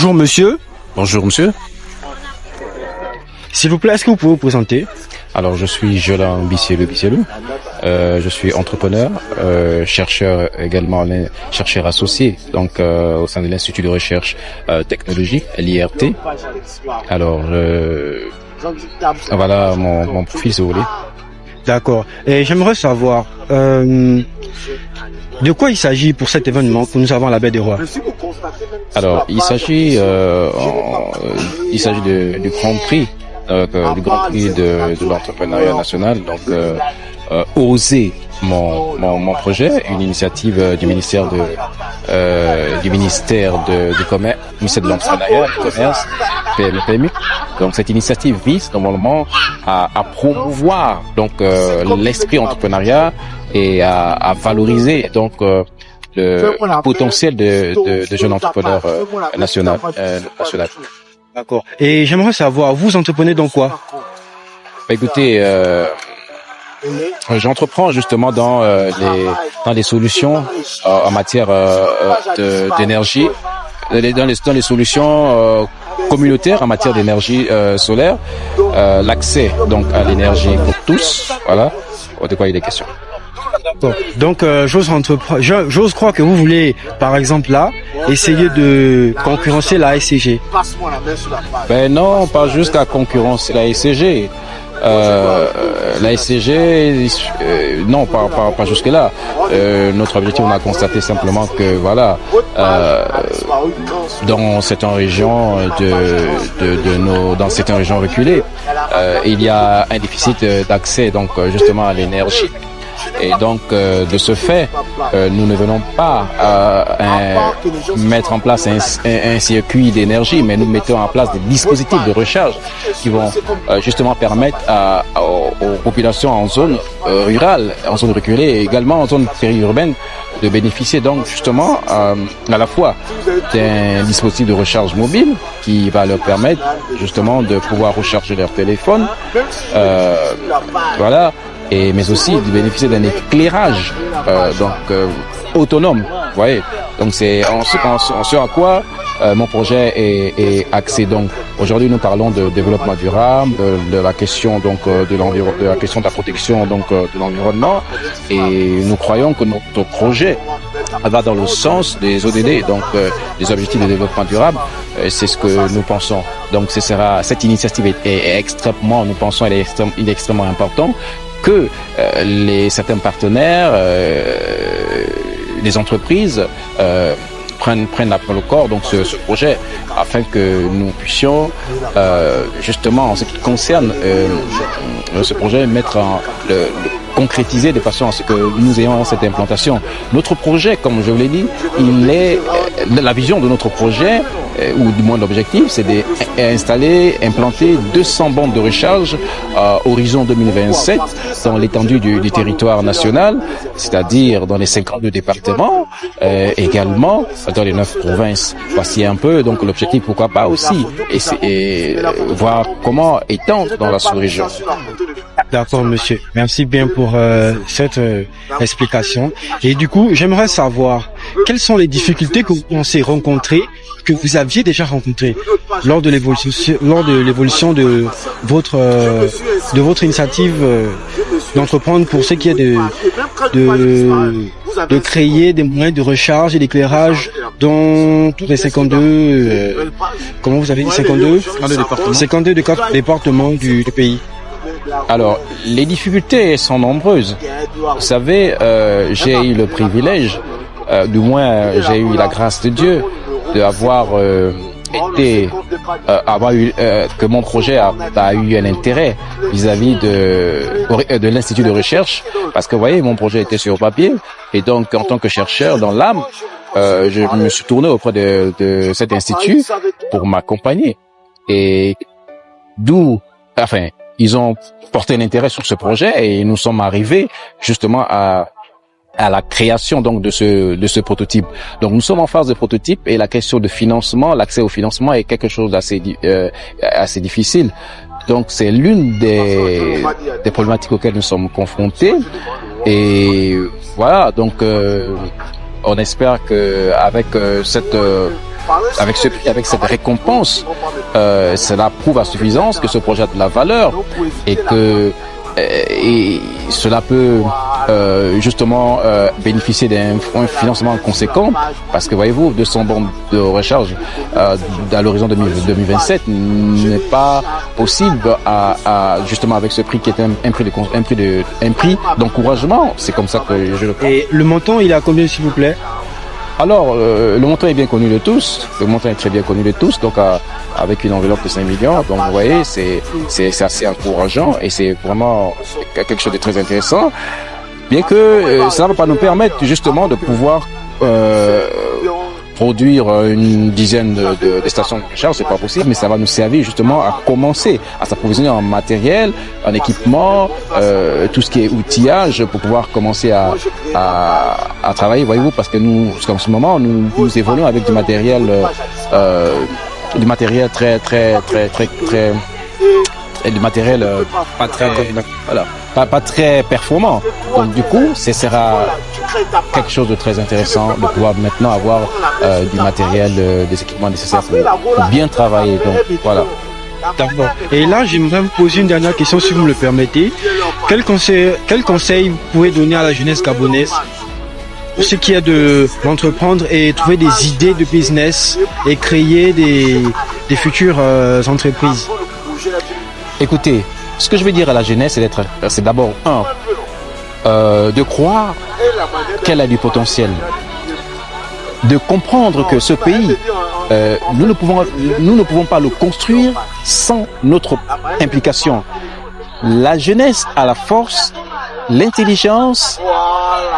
Bonjour monsieur, Bonjour monsieur. s'il vous plaît, est-ce que vous pouvez vous présenter? Alors je suis Jolan Bissielou. Je suis entrepreneur, chercheur également, chercheur associé donc au sein de l'Institut de recherche technologie, l'IRT. Alors voilà mon profil si vous voulez. D'accord. Et j'aimerais savoir de quoi il s'agit pour cet événement que nous avons à la Baie des Rois. Alors il s'agit du Grand Prix. Du Grand Prix de l'entrepreneuriat national, donc oser mon projet, une initiative du ministère du commerce, ministère de l'entrepreneuriat, du commerce, PME. Donc cette initiative vise normalement à promouvoir donc l'esprit entrepreneuriat et à valoriser donc le potentiel de jeunes entrepreneurs national. D'accord. Et j'aimerais savoir, vous entreprenez dans quoi? Bah, écoutez, j'entreprends justement dans les solutions en matière d'énergie, dans les solutions communautaires en matière d'énergie solaire, l'accès donc à l'énergie pour tous. Voilà de quoi il est question. Bon. Donc j'ose croire que vous voulez, par exemple là, essayer de concurrencer la SCG. Ben non, pas jusqu'à concurrencer la SCG. La SCG, non, pas jusque là. Notre objectif, on a constaté simplement que voilà, dans certaines régions dans certaines régions reculées, il y a un déficit d'accès donc justement à l'énergie. Et donc, de ce fait, nous ne venons pas mettre en place un circuit d'énergie, mais nous mettons en place des dispositifs de recharge qui vont justement permettre aux populations en zone rurale, en zone reculée et également en zone périurbaine de bénéficier donc justement à la fois d'un dispositif de recharge mobile qui va leur permettre justement de pouvoir recharger leur téléphone. Voilà. Mais aussi de bénéficier d'un éclairage autonome, vous voyez. Donc c'est en ce à quoi mon projet est axé. Donc aujourd'hui nous parlons de développement durable, de la question donc de la question de la protection donc de l'environnement, et nous croyons que notre projet va dans le sens des ODD, donc des objectifs de développement durable. C'est ce que nous pensons. Donc cette initiative est extrêmement, nous pensons, il est extrêmement important que certains partenaires, les entreprises prennent le corps donc ce projet afin que nous puissions justement en ce qui concerne ce projet concrétiser de façon à ce que nous ayons cette implantation. Notre projet, comme je vous l'ai dit, la vision de notre projet, ou du moins l'objectif, c'est implanter 200 bornes de recharge horizon 2027 dans l'étendue du territoire national, c'est-à-dire dans les 52 départements, également dans les 9 provinces. Voici un peu donc l'objectif, pourquoi pas aussi, et voir comment étendre dans la sous-région. D'accord monsieur, merci bien pour cette explication. Et du coup, j'aimerais savoir quelles sont les difficultés que vous pensez rencontrer, que vous aviez déjà rencontrées lors de l'évolution de votre initiative d'entreprendre pour ce qui est de créer des moyens de recharge et d'éclairage dans tous les 52 comment vous avez dit 52 départements du pays. Alors, les difficultés sont nombreuses. Vous savez, j'ai eu le privilège, du moins j'ai eu la grâce de Dieu, d'avoir que mon projet a eu un intérêt vis-à-vis de l'Institut de recherche, parce que vous voyez, mon projet était sur papier, et donc en tant que chercheur dans l'âme, je me suis tourné auprès de cet institut pour m'accompagner. Et ils ont porté un intérêt sur ce projet et nous sommes arrivés justement à la création donc de ce prototype. Donc nous sommes en phase de prototype et la question de financement, l'accès au financement est quelque chose d'assez difficile. Donc c'est l'une des problématiques auxquelles nous sommes confrontés. Et voilà, donc on espère que avec avec cette récompense, cela prouve à suffisance que ce projet a de la valeur et que et cela peut justement bénéficier d'un financement conséquent parce que voyez-vous 200 bornes de recharge à l'horizon 2027 n'est pas possible justement avec ce prix qui est un prix d'encouragement. C'est comme ça que je le prends. Et le montant, il est à combien, s'il vous plaît? Alors, le montant est bien connu de tous. Le montant est très bien connu de tous. Donc, avec une enveloppe de 5 millions. Donc, vous voyez, c'est assez encourageant et c'est vraiment quelque chose de très intéressant. Bien que ça ne va pas nous permettre justement de pouvoir produire une dizaine de stations de recharge, c'est pas possible, mais ça va nous servir justement à commencer à s'approvisionner en matériel, en équipement, tout ce qui est outillage pour pouvoir commencer à travailler, voyez-vous, parce que nous, en ce moment, nous évoluons avec du matériel du matériel pas très performant. Donc du coup, ce sera quelque chose de très intéressant de pouvoir maintenant avoir du matériel, des équipements nécessaires pour bien travailler. Donc voilà. D'accord. Et là, j'aimerais vous poser une dernière question, si vous me le permettez. Quel conseil vous pouvez donner à la jeunesse gabonaise pour ce qui est d'entreprendre et trouver des idées de business et créer des futures entreprises? Écoutez, ce que je veux dire à la jeunesse, c'est d'abord de croire qu'elle a du potentiel, de comprendre que ce pays, nous ne pouvons pas le construire sans notre implication. La jeunesse a la force, l'intelligence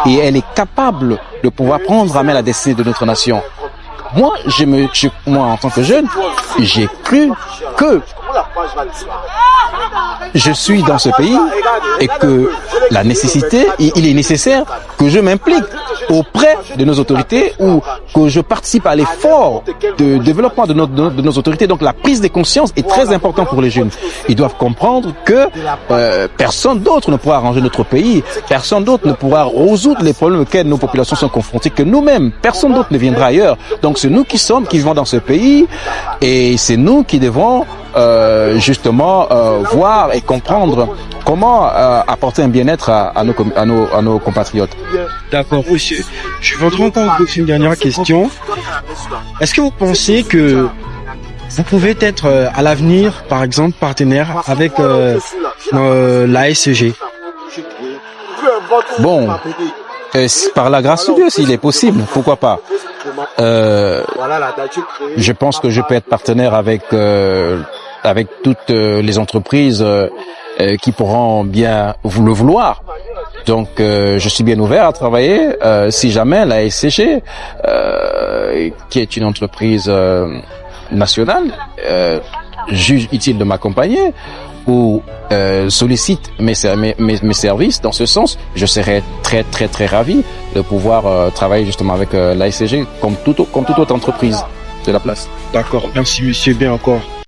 et elle est capable de pouvoir prendre à main la destinée de notre nation. Moi, moi en tant que jeune, j'ai cru que je suis dans ce pays et que il est nécessaire que je m'implique auprès de nos autorités ou que je participe à l'effort de développement de nos autorités. Donc la prise de conscience est très importante pour les jeunes. Ils doivent comprendre que personne d'autre ne pourra arranger notre pays, personne d'autre ne pourra résoudre les problèmes auxquels nos populations sont confrontées que nous-mêmes. Personne d'autre ne viendra ailleurs. Donc c'est nous qui vivons dans ce pays et c'est nous qui devons justement voir et comprendre comment apporter un bien-être à nos compatriotes. D'accord, monsieur. Je voudrais encore vous poser une dernière question. Est-ce que vous pensez que vous pouvez être à l'avenir, par exemple, partenaire avec l'ASG? Bon, par la grâce de Dieu, s'il est possible, pourquoi pas. Je pense que je peux être partenaire avec toutes les entreprises qui pourront bien vous le vouloir. Donc, je suis bien ouvert à travailler si jamais la SCG, qui est une entreprise nationale, juge utile de m'accompagner ou sollicite mes services dans ce sens, je serais très très très ravi de pouvoir travailler justement avec la SCG comme toute autre entreprise de la place. D'accord, merci monsieur, bien encore.